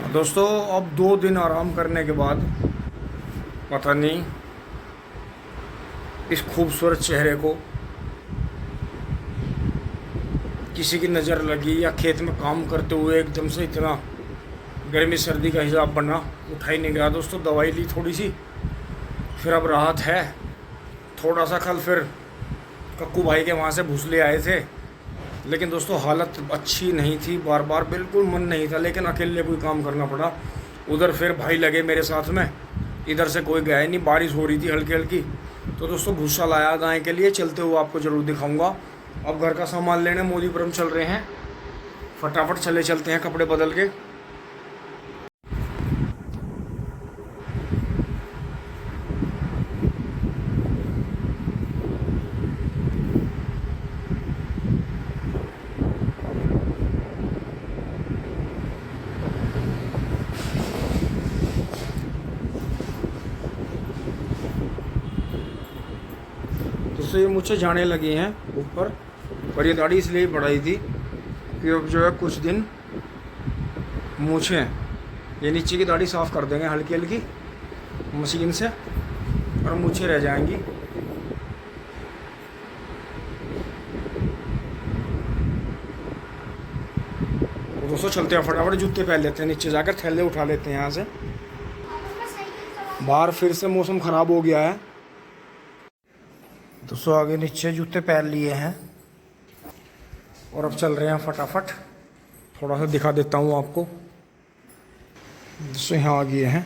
दोस्तों अब 2 दिन आराम करने के बाद पता नहीं इस खूबसूरत चेहरे को किसी की नज़र लगी या खेत में काम करते हुए एकदम से इतना गर्मी सर्दी का हिसाब बना, उठा ही नहीं गया। दोस्तों दवाई ली थोड़ी सी, फिर अब राहत है थोड़ा सा। कल फिर कक्कू भाई के वहाँ से भूसले आए थे, लेकिन दोस्तों हालत अच्छी नहीं थी, बार बार बिल्कुल मन नहीं था, लेकिन अकेले कोई काम करना पड़ा। उधर फिर भाई लगे मेरे साथ में, इधर से कोई गया नहीं, बारिश हो रही थी हल्की हल्की। तो दोस्तों भूसा लाया गाय के लिए, चलते हुए आपको ज़रूर दिखाऊंगा। अब घर का सामान लेने मोदीपुरम चल रहे हैं, फटाफट चलते हैं कपड़े बदल के। दोस्तों ये मुझसे जाने लगे हैं ऊपर, और ये दाढ़ी इसलिए बढ़ाई थी कि अब जो है कुछ दिन मूछें, ये नीचे की दाढ़ी साफ़ कर देंगे हल्की हल्की मशीन से, और मूछें रह जाएंगी। तो दोस्तों चलते हैं, फटाफट जूते पहन लेते हैं, नीचे जाकर थैले उठा लेते हैं यहाँ से। बाहर फिर से मौसम ख़राब हो गया है। दोस्तों आगे नीचे जूते पहन लिए हैं और अब चल रहे हैं फटाफट। थोड़ा सा दिखा देता हूँ आपको। दोस्तों यहाँ आ गए हैं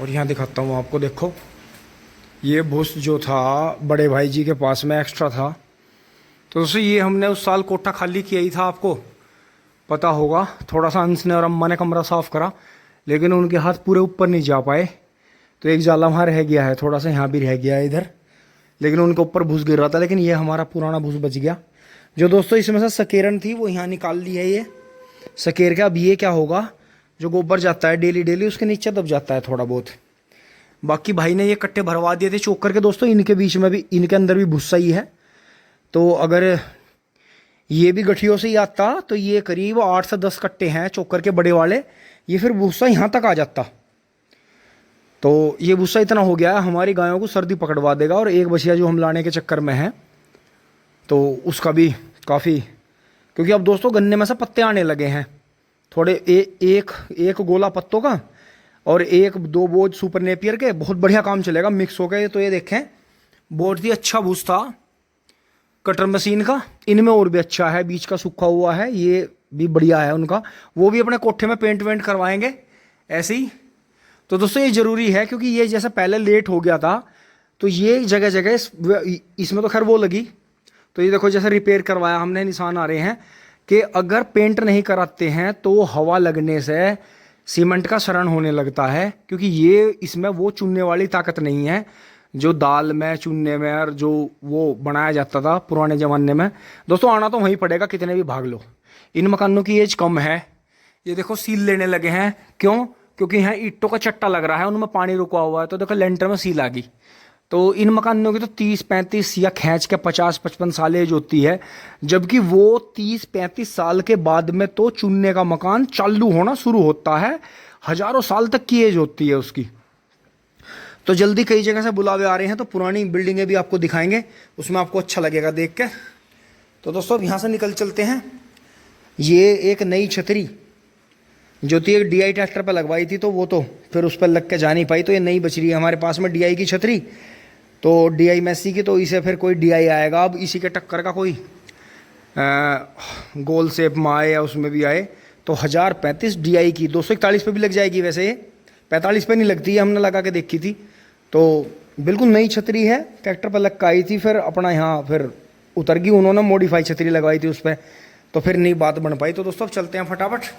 और यहाँ दिखाता हूँ आपको। देखो ये भूस जो था बड़े भाई जी के पास में एक्स्ट्रा था, तो दोस्तों ये हमने उस साल कोठा खाली किया ही था, आपको पता होगा। थोड़ा सा अंश ने और अम्मा ने कमरा साफ़ करा, लेकिन उनके हाथ पूरे ऊपर नहीं जा पाए, तो एक जाला वहाँ रह गया है, थोड़ा सा यहाँ भी रह गया है इधर, लेकिन उनके ऊपर भूस गिर रहा था। लेकिन ये हमारा पुराना भूस बच गया। जो दोस्तों इसमें से सकेरन थी वो यहाँ निकाल ली है, ये सकेर का। अब ये क्या होगा, जो गोबर जाता है डेली डेली उसके नीचे दब जाता है थोड़ा बहुत। बाकी भाई ने ये कट्टे भरवा दिए थे चोकर के। दोस्तों इनके बीच में भी, इनके अंदर भी भूसा ही है, तो अगर ये भी गठियों से ही आता तो ये करीब 8 से 10 कट्टे हैं चोकर के बड़े वाले, ये फिर भूसा यहाँ तक आ जाता। तो ये भूसा इतना हो गया है, हमारी गायों को सर्दी पकड़वा देगा। और एक बछिया जो हम लाने के चक्कर में है, तो उसका भी काफ़ी, क्योंकि अब दोस्तों गन्ने में से पत्ते आने लगे हैं थोड़े, एक गोला पत्तों का और 1-2 बोझ सुपर नेपियर के, बहुत बढ़िया काम चलेगा मिक्स हो गए। तो ये देखें बहुत ही अच्छा भूस था कटर मशीन का, इनमें और भी अच्छा है, बीच का सूखा हुआ है, ये भी बढ़िया है उनका। वो भी अपने कोठे में पेंट वेंट करवाएंगे ऐसे ही। तो दोस्तों ये ज़रूरी है, क्योंकि ये जैसे पहले लेट हो गया था, तो ये जगह जगह इसमें तो खैर वो लगी, तो ये देखो जैसे रिपेयर करवाया हमने, निशान आ रहे हैं कि अगर पेंट नहीं कराते हैं तो हवा लगने से सीमेंट का शरण होने लगता है, क्योंकि ये इसमें वो चुनने वाली ताकत नहीं है जो दाल में चुनने में और जो वो बनाया जाता था पुराने ज़माने में। दोस्तों आना तो वहीं पड़ेगा, कितने भी भाग लो। इन मकानों की एज कम है। ये देखो सील लेने लगे हैं, क्यों? क्योंकि यहाँ ईंटों का चट्टा लग रहा है, उनमें पानी रुका हुआ है, तो देखो लेंटर में सील आ गई। तो इन मकानों की तो 30-35 या खींच के 50-55 साल एज होती है, जबकि वो 30-35 साल के बाद में तो चुनने का मकान चालू होना शुरू होता है। हजारों साल तक की एज होती है उसकी। तो जल्दी कई जगह से बुलावे आ रहे हैं, तो पुरानी बिल्डिंगें भी आपको दिखाएंगे, उसमें आपको अच्छा लगेगा देख के। तो दोस्तों यहाँ से निकल चलते हैं। ये एक नई छतरी जो थी एक DI ट्रैक्टर पर लगवाई थी, तो वो तो फिर उस पर लग के जा नहीं पाई, तो ये नई बच रही है हमारे पास में DI की छतरी। तो DI मैसी की, तो इसे फिर कोई DI आएगा। अब इसी के टक्कर का कोई गोल शेप में आए या उसमें भी आए, तो 1035 DI की 241 पे भी लग जाएगी। वैसे ये 45 पे नहीं लगती है, हमने लगा के देखी थी। तो बिल्कुल नई छतरी है, ट्रैक्टर पर लग के आई थी, फिर अपना यहाँ फिर उतर गई, उन्होंने मॉडिफाई छतरी लगवाई थी उस पर, तो फिर नई बात बन पाई। तो दोस्तों अब चलते हैं फटाफट।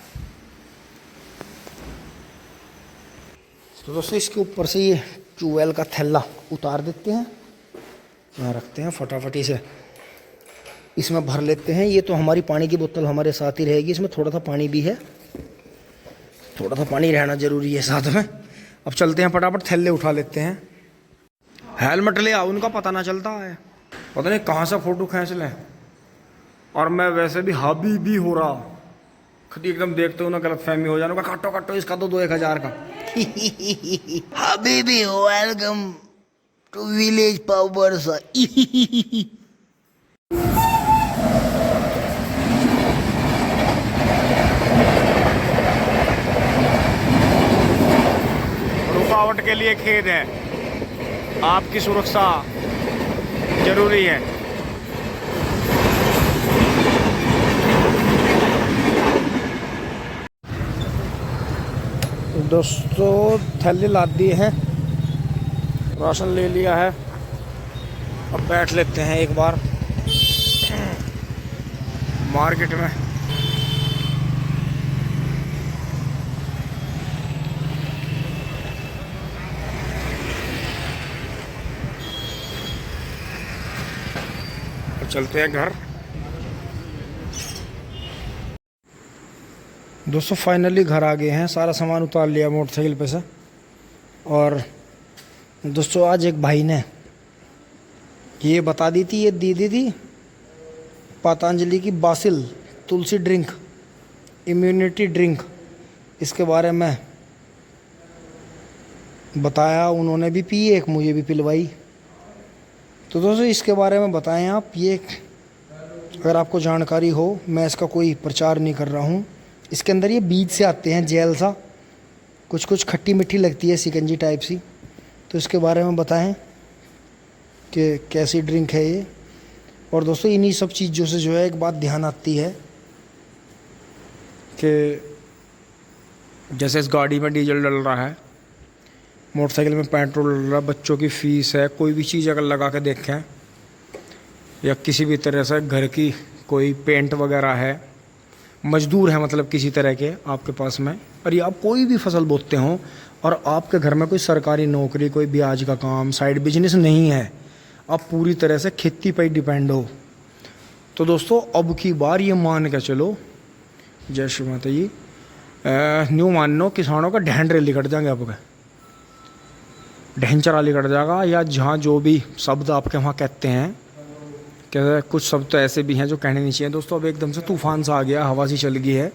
तो दोस्तों इसके ऊपर से ये ट्यूबवेल का थैला उतार देते हैं, यहाँ रखते हैं, फटाफट इसे इसमें भर लेते हैं। ये तो हमारी पानी की बोतल हमारे साथ ही रहेगी, इसमें थोड़ा सा पानी भी है, थोड़ा सा पानी रहना ज़रूरी है साथ में। अब चलते हैं फटाफट, थैले उठा लेते हैं। हेलमेट ले आओ, उनका पता ना चलता है, पता नहीं कहाँ से फ़ोटो खींच लें। और मैं वैसे भी हाबी भी हो रहा खुद ही एकदम देखते हो ना गलत फहमी हो जाना, काटो काटो इसका तो 1000 का। Habibi, welcome to village Paubarsa. रुकावट के लिए खेद है, आपकी सुरक्षा जरूरी है। दोस्तों थैली लाद दी है, राशन ले लिया है, अब बैठ लेते हैं एक बार मार्केट में। अब चलते हैं घर। दोस्तों फाइनली घर आ गए हैं, सारा सामान उतार लिया मोटरसाइकिल पे से। और दोस्तों आज एक भाई ने ये बता दी थी, ये दी थी पतंजलि की बासिल तुलसी ड्रिंक, इम्यूनिटी ड्रिंक, इसके बारे में बताया। उन्होंने भी पी, एक मुझे भी पिलवाई। तो दोस्तों इसके बारे में बताएं आप, ये अगर आपको जानकारी हो, मैं इसका कोई प्रचार नहीं कर रहा हूँ। इसके अंदर ये बीज से आते हैं, जेल सा, कुछ कुछ खट्टी मीठी लगती है, सिकंजी टाइप सी। तो इसके बारे में बताएं कि कैसी ड्रिंक है ये। और दोस्तों इन्हीं सब चीज़ों से जो है एक बात ध्यान आती है कि जैसे इस गाड़ी में डीजल डल रहा है, मोटरसाइकिल में पेट्रोल डल रहा है, बच्चों की फ़ीस है, कोई भी चीज़ अगर लगा के देखें, या किसी भी तरह से घर की कोई पेंट वगैरह है, मजदूर है मतलब किसी तरह के आपके पास में, और ये आप कोई भी फसल बोते हों और आपके घर में कोई सरकारी नौकरी, कोई ब्याज का काम, साइड बिजनेस नहीं है, आप पूरी तरह से खेती पर ही डिपेंड हो, तो दोस्तों अब की बार ये मान के चलो, जय श्री माता जी, न्यू मान लो किसानों का ढैंडरे कट जाएंगे, आपका ढैंचरा कट जाएगा, या जहाँ जो भी शब्द आपके वहाँ कहते हैं। क्या कुछ शब्द तो ऐसे भी हैं जो कहने नहीं चाहिए दोस्तों। अब एकदम से तूफान सा आ गया, हवा सी चल गई है,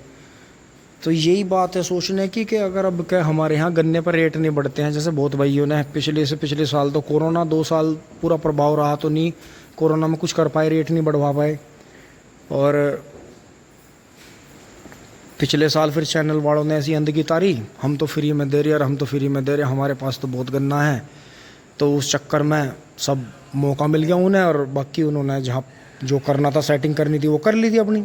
तो यही बात है सोचने की कि अगर अब क्या हमारे यहाँ गन्ने पर रेट नहीं बढ़ते हैं, जैसे बहुत भाइयों ने पिछले साल तो कोरोना 2 साल पूरा प्रभाव रहा, तो नहीं कोरोना में कुछ कर पाए, रेट नहीं बढ़वा पाए। और पिछले साल फिर चैनल वालों ने ऐसी अंध की तारी, हम तो फ्री में दे रहे और हम तो फ्री में दे रहे, हमारे पास तो बहुत गन्ना है। तो उस चक्कर में सब मौका मिल गया उन्हें, और बाकी उन्होंने जहाँ जो करना था, सेटिंग करनी थी, वो कर ली थी अपनी।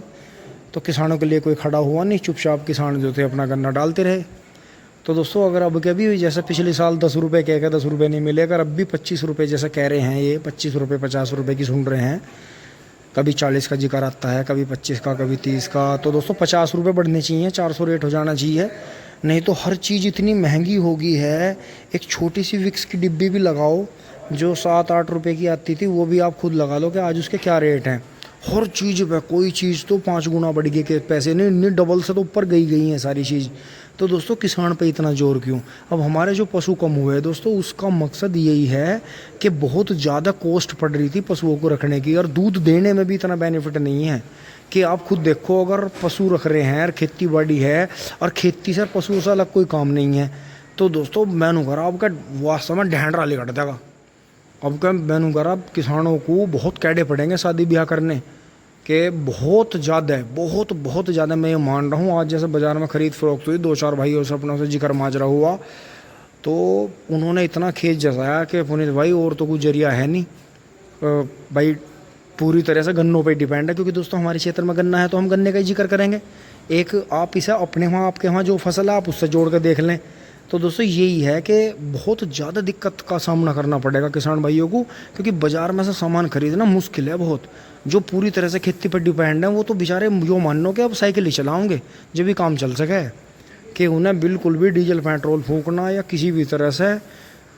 तो किसानों के लिए कोई खड़ा हुआ नहीं, चुपचाप किसान जो थे अपना गन्ना डालते रहे। तो दोस्तों अगर अब कभी भी जैसे पिछले साल 10 रुपये कह के 10 रुपये नहीं मिले, अगर अब भी 25 रुपये जैसे कह रहे हैं, ये 25 रुपये 50 रुपये की सुन रहे हैं, कभी 40 का जिक्र आता है, कभी 25 का, कभी 30 का, तो दोस्तों 50 रुपये बढ़ने चाहिए, 400 रेट हो जाना चाहिए। नहीं तो हर चीज़ इतनी महंगी हो गई है। एक छोटी सी विक्स की डिब्बी भी लगाओ जो 7-8 रुपये की आती थी, वो भी आप खुद लगा लो कि आज उसके क्या रेट हैं। हर चीज़ पे कोई चीज़ तो 5 गुना बढ़ गई के पैसे, नहीं नहीं डबल से तो ऊपर गई हैं सारी चीज़। तो दोस्तों किसान पे इतना जोर क्यों? अब हमारे जो पशु कम हुए दोस्तों, उसका मकसद यही है कि बहुत ज़्यादा कॉस्ट पड़ रही थी पशुओं को रखने की, और दूध देने में भी इतना बेनिफिट नहीं है कि आप खुद देखो, अगर पशु रख रहे हैं और खेती बाड़ी है, और खेती से पशुओं से अलग कोई काम नहीं है, तो दोस्तों मैनू करा आपका वास्तव में ढैंडरा ले कट देगा। अब क्या मैनू करा किसानों को बहुत कैडे पड़ेंगे शादी ब्याह करने के, बहुत ज़्यादा मैं ये मान रहा हूँ। आज जैसे बाज़ार में ख़रीद फरोख्त हुई, 2-4 भाइयों से अपनों से जिक्र माजरा हुआ, तो उन्होंने इतना खेत जताया कि पुनीत भाई और तो कुछ जरिया है नहीं, भाई पूरी तरह से गन्नों पे डिपेंड है, क्योंकि दोस्तों हमारे क्षेत्र में गन्ना है तो हम गन्ने का ही जिक्र करेंगे। एक आप इसे अपने वहाँ आपके वहाँ जो फसल है आप उससे जोड़ कर देख लें। तो दोस्तों यही है कि बहुत ज़्यादा दिक्कत का सामना करना पड़ेगा किसान भाइयों को, क्योंकि बाज़ार में से सामान खरीदना मुश्किल है बहुत। जो पूरी तरह से खेती पर डिपेंड है वो तो बेचारे यो मान लो कि अब साइकिल ही चलाओगे जब भी काम चल सके, कि उन्हें बिल्कुल भी डीजल पेट्रोल फूकना या किसी भी तरह से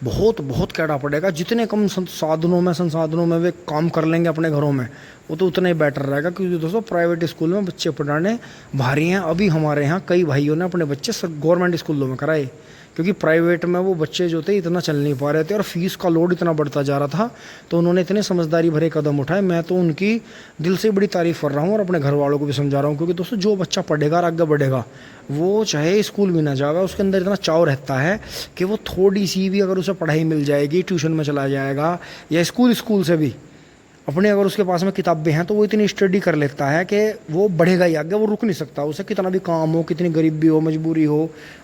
बहुत कहना पड़ेगा। जितने कम संसाधनों में वे काम कर लेंगे अपने घरों में, वो तो उतना ही बेटर रहेगा। क्योंकि दोस्तों प्राइवेट स्कूल में बच्चे पढ़ाने भारी हैं। अभी हमारे यहाँ कई भाइयों ने अपने बच्चे गवर्नमेंट स्कूलों में कराए, क्योंकि प्राइवेट में वो बच्चे जो थे इतना चल नहीं पा रहे थे और फीस का लोड इतना बढ़ता जा रहा था, तो उन्होंने इतने समझदारी भरे कदम उठाए। मैं तो उनकी दिल से बड़ी तारीफ़ कर रहा हूँ और अपने घर वालों को भी समझा रहा हूँ, क्योंकि दोस्तों जो बच्चा पढ़ेगा और आगे बढ़ेगा वो चाहे स्कूल भी ना जाएगा, उसके अंदर इतना चाव रहता है कि वो थोड़ी सी भी अगर उसे पढ़ाई मिल जाएगी, ट्यूशन में चला जाएगा या स्कूल से भी अपने अगर उसके पास में किताबें हैं तो वो इतनी स्टडी कर लेता है कि वो बढ़ेगा ही आगे, वो रुक नहीं सकता। उसे कितना भी काम हो, कितनी गरीबी हो, मजबूरी हो,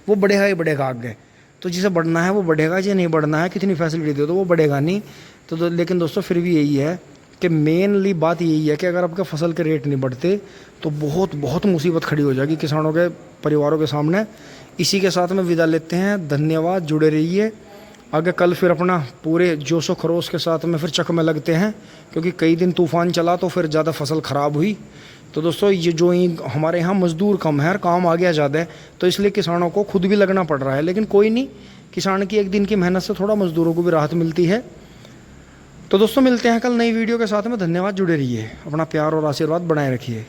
वो बढ़ेगा ही बढ़ेगा आगे। तो जिसे बढ़ना है वो बढ़ेगा, जिसे नहीं बढ़ना है कितनी फैसिलिटी दे तो वो बढ़ेगा नहीं। तो लेकिन दोस्तों फिर भी यही है कि मेनली बात यही है कि अगर आपके फसल के रेट नहीं बढ़ते तो बहुत बहुत मुसीबत खड़ी हो जाएगी किसानों के परिवारों के सामने। इसी के साथ में विदा लेते हैं, धन्यवाद, जुड़े रहिए। आगे कल फिर अपना पूरे जोशो खरोश के साथ में फिर चक में लगते हैं, क्योंकि कई दिन तूफान चला तो फिर ज़्यादा फसल ख़राब हुई। तो दोस्तों ये जो हमारे यहाँ मज़दूर कम है और काम आ गया ज़्यादा है, तो इसलिए किसानों को खुद भी लगना पड़ रहा है। लेकिन कोई नहीं, किसान की एक दिन की मेहनत से थोड़ा मज़दूरों को भी राहत मिलती है। तो दोस्तों मिलते हैं कल नई वीडियो के साथ में। धन्यवाद, जुड़े रहिए, अपना प्यार और आशीर्वाद बनाए रखिए।